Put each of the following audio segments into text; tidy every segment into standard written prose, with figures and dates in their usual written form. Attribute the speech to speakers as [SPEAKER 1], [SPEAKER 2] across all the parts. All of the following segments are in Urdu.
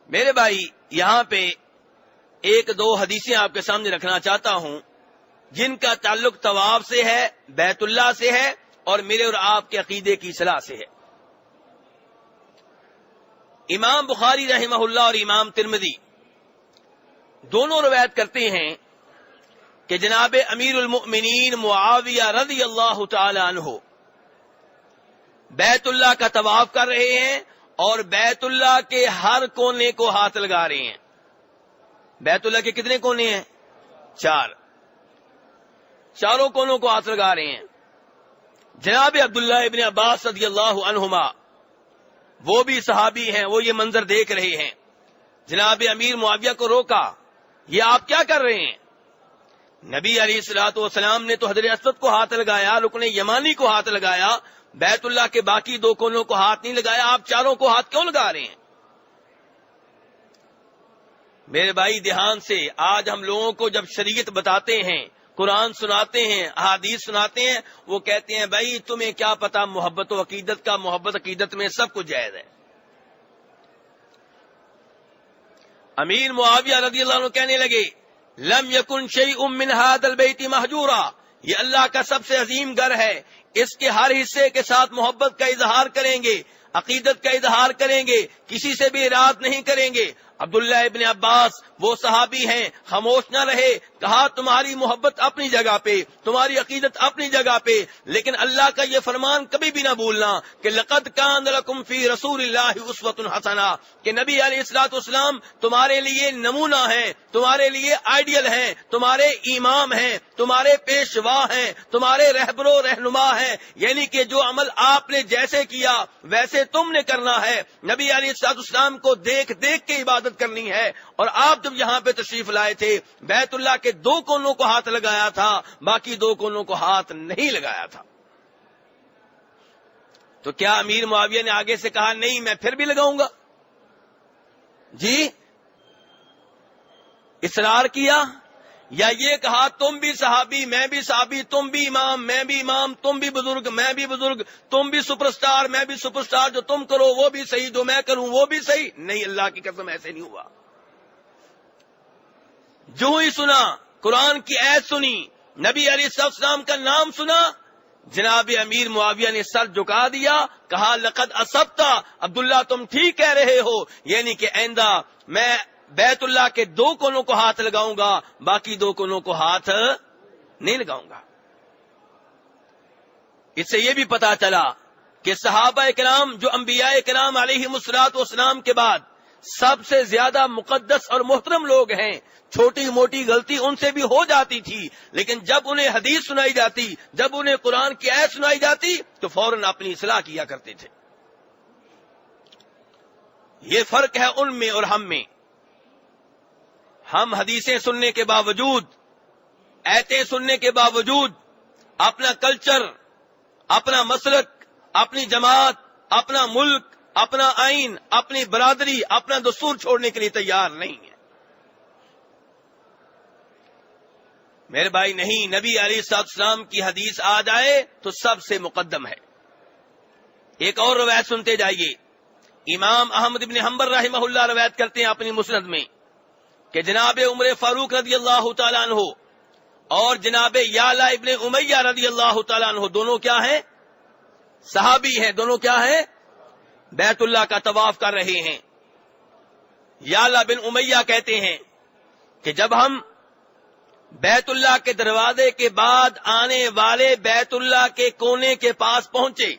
[SPEAKER 1] میرے بھائی یہاں پہ ایک دو حدیثیں آپ کے سامنے رکھنا چاہتا ہوں جن کا تعلق طواف سے ہے، بیت اللہ سے ہے، اور میرے اور آپ کے عقیدے کی اصلاح سے ہے۔ امام بخاری رحمہ اللہ اور امام ترمذی دونوں روایت کرتے ہیں کہ جناب امیر المؤمنین معاویہ رضی اللہ تعالی عنہ بیت اللہ کا طواف کر رہے ہیں اور بیت اللہ کے ہر کونے کو ہاتھ لگا رہے ہیں۔ بیت اللہ کے کتنے کونے ہیں؟ چاروں کونوں کو ہاتھ لگا رہے ہیں۔ جناب عبداللہ ابن عباس رضی اللہ عنہما وہ بھی صحابی ہیں، وہ یہ منظر دیکھ رہے ہیں۔ جناب امیر معاویہ کو روکا، یہ آپ کیا کر رہے ہیں؟ نبی علیہ الصلوۃ والسلام نے تو حجر اسود کو ہاتھ لگایا، رکن یمانی کو ہاتھ لگایا، بیت اللہ کے باقی دو کونوں کو ہاتھ نہیں لگایا، آپ چاروں کو ہاتھ کیوں لگا رہے ہیں؟ میرے بھائی دھیان سے، آج ہم لوگوں کو جب شریعت بتاتے ہیں، قرآن سناتے ہیں، احادیث سناتے ہیں، وہ کہتے ہیں بھائی تمہیں کیا پتا محبت و عقیدت کا، محبت عقیدت میں سب کچھ جائز ہے۔ امیر معاویہ رضی اللہ عنہ کہنے لگے لم یکن شیء من ھذا البیت مہجورا، یہ اللہ کا سب سے عظیم گھر ہے، اس کے ہر حصے کے ساتھ محبت کا اظہار کریں گے، عقیدت کا اظہار کریں گے، کسی سے بھی اعراض نہیں کریں گے۔ عبداللہ ابن عباس وہ صحابی ہیں، خاموش نہ رہے، کہا تمہاری محبت اپنی جگہ پہ، تمہاری عقیدت اپنی جگہ پہ، لیکن اللہ کا یہ فرمان کبھی بھی نہ بھولنا کہ لقد کان لکم فی رسول اللہ اسوۃ حسنہ، کہ نبی علیہ الصلوۃ والسلام تمہارے لیے نمونہ ہیں، تمہارے لیے آئیڈیل ہیں، تمہارے امام ہیں، تمہارے پیشوا ہیں، تمہارے رہبر و رہنما ہیں، یعنی کہ جو عمل آپ نے جیسے کیا ویسے تم نے کرنا ہے۔ نبی علیہ الصلوۃ والسلام کو دیکھ دیکھ کے عبادت کرنی ہے، اور آپ جب یہاں پہ تشریف لائے تھے بیت اللہ کے دو کونوں کو ہاتھ لگایا تھا، باقی دو کونوں کو ہاتھ نہیں لگایا تھا۔ تو کیا امیر معاویہ نے آگے سے کہا نہیں میں پھر بھی لگاؤں گا؟ جی اصرار کیا، یا یہ کہا تم بھی صحابی میں بھی صحابی، تم بھی امام میں بھی امام، تم بھی بزرگ میں بھی بزرگ، تم بھی سپر سٹار میں بھی سپر سٹار، جو تم کرو وہ بھی صحیح، جو میں کروں وہ بھی صحیح؟ نہیں، اللہ کی قسم ایسے نہیں ہوا۔ جو ہی سنا، قرآن کی آیت سنی، نبی علیہ السلام کا نام سنا، جناب امیر معاویہ نے سر جھکا دیا، کہا لقد اصبت، عبداللہ تم ٹھیک کہہ رہے ہو، یعنی کہ آئندہ میں بیت اللہ کے دو کونوں کو ہاتھ لگاؤں گا، باقی دو کونوں کو ہاتھ نہیں لگاؤں گا۔ اس سے یہ بھی پتا چلا کہ صحابہ کرام جو انبیاء کرام علیہم الصلوۃ والسلام کے بعد سب سے زیادہ مقدس اور محترم لوگ ہیں، چھوٹی موٹی غلطی ان سے بھی ہو جاتی تھی، لیکن جب انہیں حدیث سنائی جاتی، جب انہیں قرآن کی آیت سنائی جاتی تو فوراً اپنی اصلاح کیا کرتے تھے۔ یہ فرق ہے ان میں اور ہم میں۔ ہم حدیثیں سننے کے باوجود، آیتیں سننے کے باوجود اپنا کلچر، اپنا مسلک، اپنی جماعت، اپنا ملک، اپنا آئین، اپنی برادری، اپنا دستور چھوڑنے کے لیے تیار نہیں ہے۔ میرے بھائی نہیں، نبی علیہ السلام کی حدیث آ جائے تو سب سے مقدم ہے۔ ایک اور روایت سنتے جائیے، امام احمد بن حنبل رحمہ اللہ روایت کرتے ہیں اپنی مسند میں کہ جناب عمر فاروق رضی اللہ تعالیٰ عنہ اور جناب یعلا ابن امیہ رضی اللہ تعالیٰ عنہ دونوں کیا ہیں؟ صحابی ہیں، دونوں کیا ہیں؟ بیت اللہ کا طواف کر رہے ہیں۔ یعلا بن امیہ کہتے ہیں کہ جب ہم بیت اللہ کے دروازے کے بعد آنے والے بیت اللہ کے کونے کے پاس پہنچے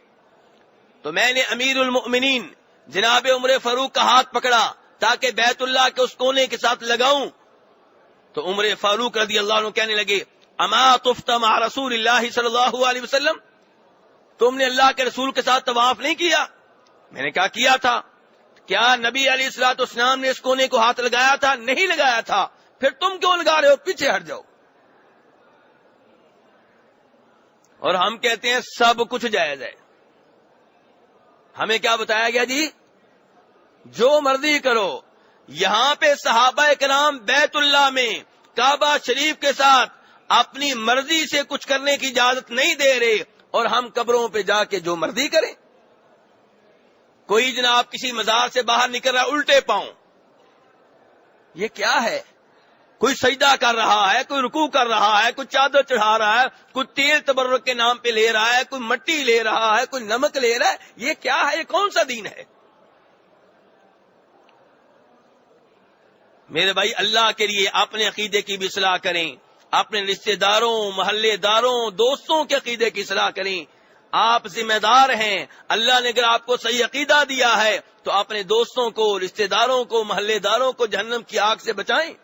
[SPEAKER 1] تو میں نے امیر المؤمنین جناب عمر فاروق کا ہاتھ پکڑا تاکہ بیت اللہ کے اس کونے کے ساتھ لگاؤں، تو عمر فاروق رضی اللہ عنہ کہنے لگے اما طفت مع رسول اللہ صلی اللہ علیہ وسلم، تم نے اللہ کے رسول کے ساتھ طواف نہیں کیا؟ میں نے کہا کیا تھا۔ کیا نبی علیہ الصلوۃ والسلام نے اس کونے کو ہاتھ لگایا تھا؟ نہیں لگایا تھا۔ پھر تم کیوں لگا رہے ہو؟ پیچھے ہٹ جاؤ۔ اور ہم کہتے ہیں سب کچھ جائز ہے۔ ہمیں کیا بتایا گیا جی؟ جو مرضی کرو۔ یہاں پہ صحابہ کرام بیت اللہ میں کعبہ شریف کے ساتھ اپنی مرضی سے کچھ کرنے کی اجازت نہیں دے رہے، اور ہم قبروں پہ جا کے جو مرضی کریں۔ کوئی جناب کسی مزار سے باہر نکل رہا الٹے پاؤں، یہ کیا ہے؟ کوئی سجدہ کر رہا ہے، کوئی رکوع کر رہا ہے، کوئی چادر چڑھا رہا ہے، کوئی تیل تبرک کے نام پہ لے رہا ہے، کوئی مٹی لے رہا ہے، کوئی نمک لے رہا ہے. یہ کیا ہے؟ یہ کون سا دین ہے؟ میرے بھائی، اللہ کے لیے اپنے عقیدے کی بھی اصلاح کریں، اپنے رشتہ داروں، محلے داروں، دوستوں کے عقیدے کی اصلاح کریں. آپ ذمہ دار ہیں. اللہ نے اگر آپ کو صحیح عقیدہ دیا ہے تو اپنے دوستوں کو، رشتہ داروں کو، محلے داروں کو جہنم کی آگ سے بچائیں.